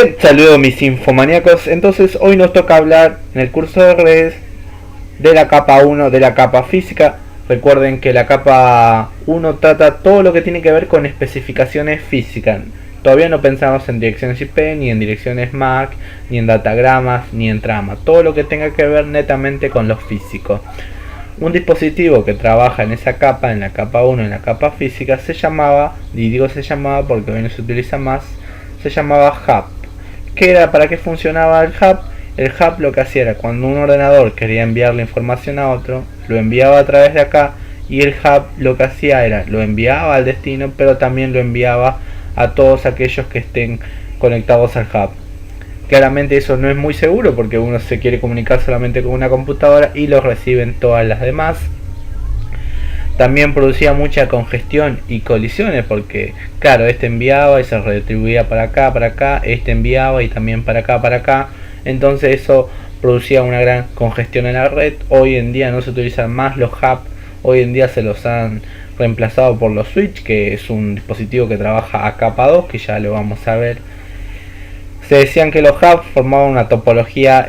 Bien, saludo mis infomaníacos. Entonces hoy nos toca hablar en el curso de redes de la capa 1 de la capa física. Recuerden que la capa 1 trata todo lo que tiene que ver con especificaciones físicas. Todavía no pensamos en direcciones IP, ni en direcciones MAC, ni en datagramas, ni en trama. Todo lo que tenga que ver netamente con lo físico. Un dispositivo que trabaja en esa capa, en la capa 1, en la capa física, se llamaba, y digo se llamaba porque hoy no se utiliza más, se llamaba hub. ¿Qué era? ¿Para qué funcionaba el hub? El hub lo que hacía era cuando un ordenador quería enviar la información a otro, lo enviaba a través de acá, y el hub lo que hacía era, lo enviaba al destino, pero también lo enviaba a todos aquellos que estén conectados al hub. Claramente eso no es muy seguro porque uno se quiere comunicar solamente con una computadora y lo reciben todas las demás. También producía mucha congestión y colisiones porque, claro, este enviaba y se redistribuía para acá, este enviaba y también para acá. Entonces eso producía una gran congestión en la red. Hoy en día no se utilizan más los hubs, hoy en día se los han reemplazado por los switch, que es un dispositivo que trabaja a capa 2, que ya lo vamos a ver. Se decían que los hubs formaban una topología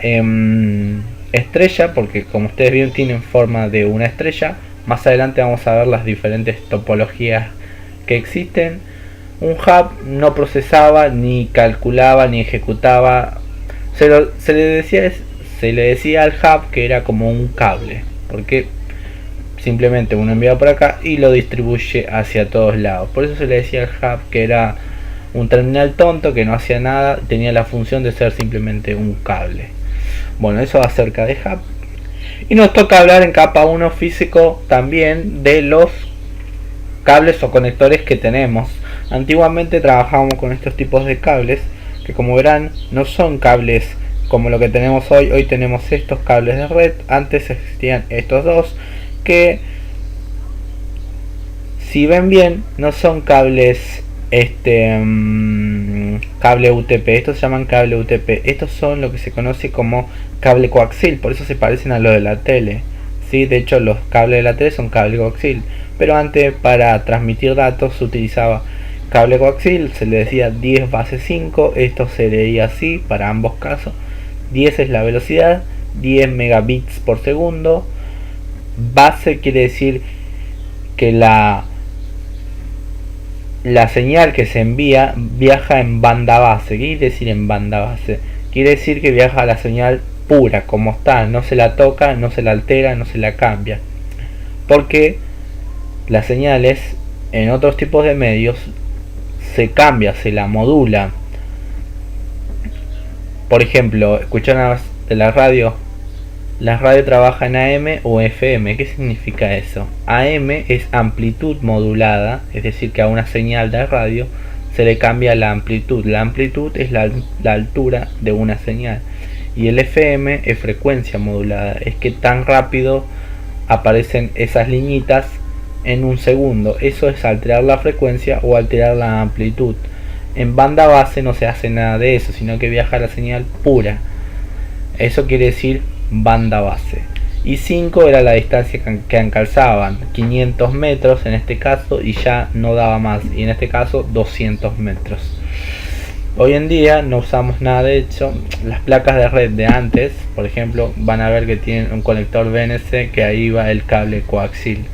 estrella, porque como ustedes ven tienen forma de una estrella. Más adelante vamos a ver las diferentes topologías que existen. Un hub no procesaba, ni calculaba, ni ejecutaba. Se le decía al hub que era como un cable, porque simplemente uno envía por acá y lo distribuye hacia todos lados. Por eso se le decía al hub que era un terminal tonto que no hacía nada, tenía la función de ser simplemente un cable. Bueno, eso acerca de hub. Y nos toca hablar en capa 1 físico también de los cables o conectores que tenemos. Antiguamente trabajábamos con estos tipos de cables que, como verán, no son cables como lo que tenemos hoy. Hoy tenemos estos cables de red. Antes existían estos dos que, si ven bien, no son cables cable UTP. Estos se llaman cable UTP. Estos son lo que se conoce como cable coaxil, por eso se parecen a lo de la tele. ¿Sí? De hecho, los cables de la tele son cable coaxil, pero antes para transmitir datos se utilizaba cable coaxil, se le decía 10 base 5. Esto se leía así para ambos casos. 10 es la velocidad, 10 megabits por segundo. Base quiere decir que la señal que se envía viaja en banda base. ¿Qué quiere decir en banda base? Quiere decir que viaja a la señal pura, como está, no se la toca, no se la altera, no se la cambia. Porque las señales en otros tipos de medios se cambia, se la modula. Por ejemplo, escuchan de la radio. La radio trabaja en AM o FM. ¿Qué significa eso? AM es amplitud modulada, es decir, que a una señal de radio se le cambia la amplitud. La amplitud es la altura de una señal. Y el FM es frecuencia modulada, es que tan rápido aparecen esas liñitas en un segundo. Eso es alterar la frecuencia o alterar la amplitud. En banda base no se hace nada de eso, sino que viaja la señal pura. Eso quiere decir banda base. Y 5 era la distancia que encalzaban, 500 metros en este caso, y ya no daba más, y en este caso 200 metros. Hoy en día no usamos nada de hecho. Las placas de red de antes, por ejemplo, van a ver que tienen un conector BNC, que ahí va el cable coaxil.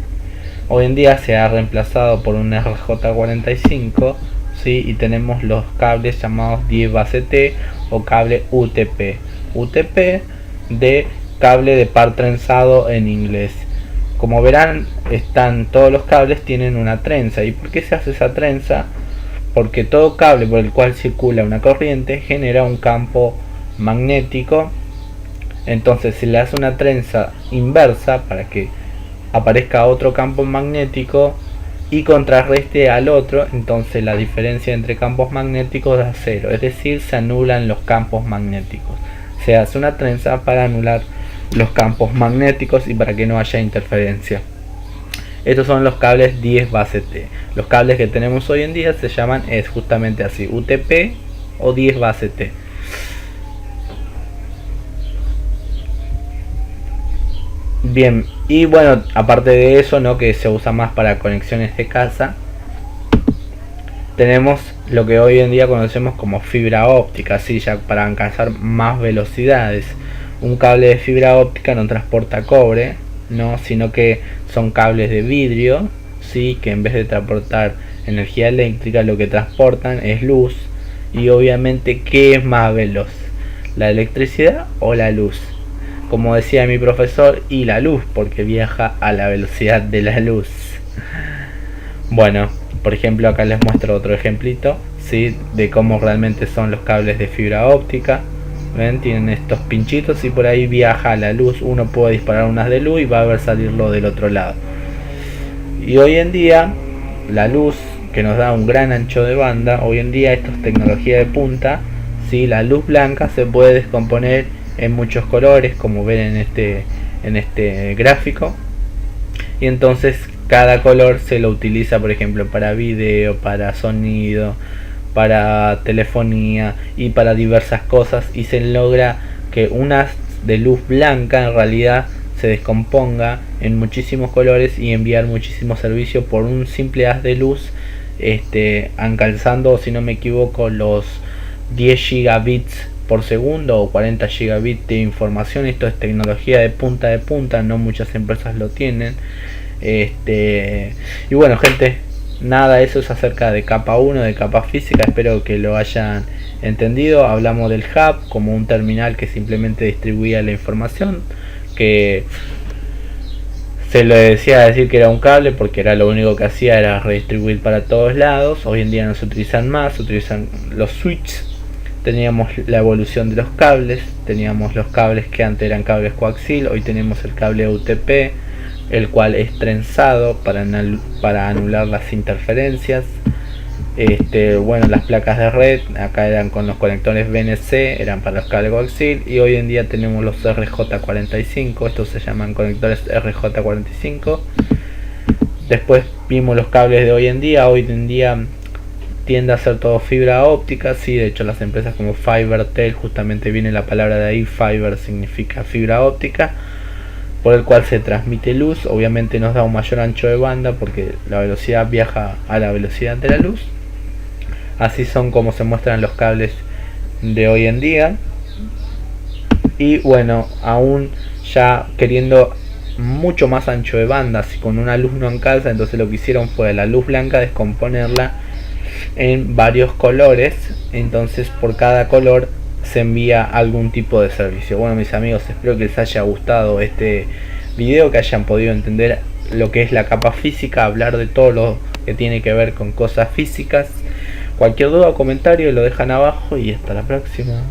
Hoy en día se ha reemplazado por un RJ45, ¿sí? Y tenemos los cables llamados 10 base T o cable UTP. UTP de cable de par trenzado en inglés. Como verán, todos los cables tienen una trenza. ¿Y por qué se hace esa trenza? Porque todo cable por el cual circula una corriente genera un campo magnético. Entonces se le hace una trenza inversa para que aparezca otro campo magnético y contrarreste al otro. Entonces la diferencia entre campos magnéticos da cero, es decir, se anulan los campos magnéticos. Se hace una trenza para anular los campos magnéticos y para que no haya interferencia. Estos son los cables 10 base T. Los cables que tenemos hoy en día se llaman justamente así, UTP o 10 base T. Bien, y bueno, aparte de eso, ¿no?, que se usa más para conexiones de casa, tenemos lo que hoy en día conocemos como fibra óptica, ¿sí? Ya para alcanzar más velocidades. Un cable de fibra óptica no transporta cobre, no, sino que son cables de vidrio, ¿sí? Que en vez de transportar energía eléctrica lo que transportan es luz. Y obviamente, ¿qué es más veloz? ¿La electricidad o la luz? Como decía mi profesor, y la luz, porque viaja a la velocidad de la luz. Bueno, por ejemplo, acá les muestro otro ejemplito, ¿sí? De cómo realmente son los cables de fibra óptica. ¿Ven? Tienen estos pinchitos y por ahí viaja la luz. Uno puede disparar unas de luz y va a ver salirlo del otro lado. Y hoy en día, la luz que nos da un gran ancho de banda, hoy en día esto es tecnología de punta, ¿sí? La luz blanca se puede descomponer en muchos colores, como ven en este gráfico. Y entonces cada color se lo utiliza, por ejemplo, para video, para sonido, para telefonía y para diversas cosas, y se logra que una de luz blanca en realidad se descomponga en muchísimos colores y enviar muchísimos servicios por un simple haz de luz, alcanzando, si no me equivoco, los 10 gigabits por segundo o 40 gigabits de información. Esto es tecnología de punta, no muchas empresas lo tienen. Y bueno, gente, nada, eso es acerca de capa 1, de capa física. Espero que lo hayan entendido. Hablamos del hub como un terminal que simplemente distribuía la información, que se le decía decir que era un cable porque era lo único que hacía, era redistribuir para todos lados. Hoy en día no se utilizan más, se utilizan los switches. Teníamos la evolución de los cables, teníamos los cables que antes eran cables coaxil, hoy tenemos el cable UTP, el cual es trenzado para anular las interferencias. Bueno, las placas de red acá eran con los conectores BNC, eran para los cables coaxil, y hoy en día tenemos los RJ45, estos se llaman conectores RJ45. Después vimos los cables de hoy en día tiende a ser todo fibra óptica, sí, de hecho las empresas como FiberTel, justamente viene la palabra de ahí, fiber significa fibra óptica, por el cual se transmite luz. Obviamente nos da un mayor ancho de banda porque la velocidad viaja a la velocidad de la luz. Así son como se muestran los cables de hoy en día. Y bueno, aún ya queriendo mucho más ancho de banda, si con una luz no alcanza, entonces lo que hicieron fue la luz blanca descomponerla en varios colores, entonces por cada color se envía algún tipo de servicio. Bueno, mis amigos, espero que les haya gustado este video, que hayan podido entender lo que es la capa física, hablar de todo lo que tiene que ver con cosas físicas. Cualquier duda o comentario lo dejan abajo y hasta la próxima.